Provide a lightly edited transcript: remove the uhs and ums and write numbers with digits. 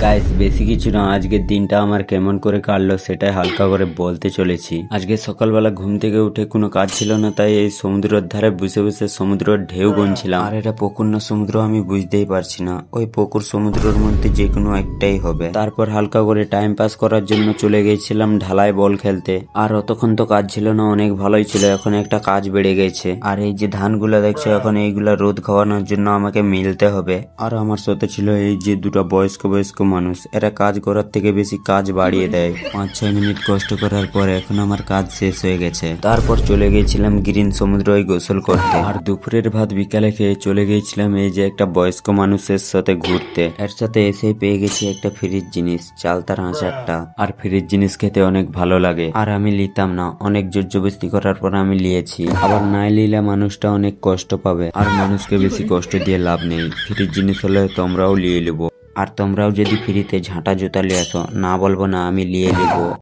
Guys বেশি কিছু না, আজকের দিনটা আমার কেমন করে কাটলো সেটাই হালকা করে বলতে চলেছি। আজকে সকালবেলা ঘুম থেকে উঠে কোনো কাজ ছিল না, তাই এই সমুদ্রের ধারে বসে বসে সমুদ্রের ঢেউ গুনছিলাম। আর এটা পুকুর না সমুদ্র আমি বুঝতেই পারছি না, ওই পুকুর সমুদ্রের মধ্যে যে কোনো একটাই হবে। তারপর হালকা করে টাইম পাস করার জন্য চলে গেছিলাম ঢালাই বল খেলতে। আর অতক্ষণ তো কাজ ছিল না, অনেক ভালোই ছিল, এখন একটা কাজ বেড়ে গেছে। আর এই যে ধানগুলা দেখছো এখন এইগুলা রোদ খাওয়ানোর জন্য আমাকে মিলতে হবে। আর আমার সাথে ছিল এই যে দুটা বয়স্ক মানুষ, এরা কাজ করার থেকে বেশি কাজ বাড়িয়ে দেয়। 5-6 মিনিট কষ্ট করার পর এখন আমার কাজ শেষ হয়ে গেছে। তারপর চলে গেছিলাম গ্রিন সমুদ্রে গোসল করতে। আর দুপুরের ভাত বিকালে খেয়ে চলে গেছিলাম এই যে একটা বয়স্ক মানুষের সাথে ঘুরতে। এর সাথে এসেই পেয়ে গেছি একটা ফ্রিজ জিনিস, চালতার আচারটা। আর ফ্রিজ জিনিস খেতে অনেক ভালো লাগে, আর আমি নিতাম না, অনেক জোরজবস্তি করার পর আমি নিয়েছি। আবার নাই নিলে মানুষটা অনেক কষ্ট পাবে, আর মানুষকে বেশি কষ্ট দিয়ে লাভ নেই। ফ্রিজ জিনিস হলে তোমরাও নিয়ে নেবো। আর তোমরাও যদি ফ্রিতে ঝাঁটা জুতা নিয়ে আসো, না বলবো না, আমি নিয়ে নেবো।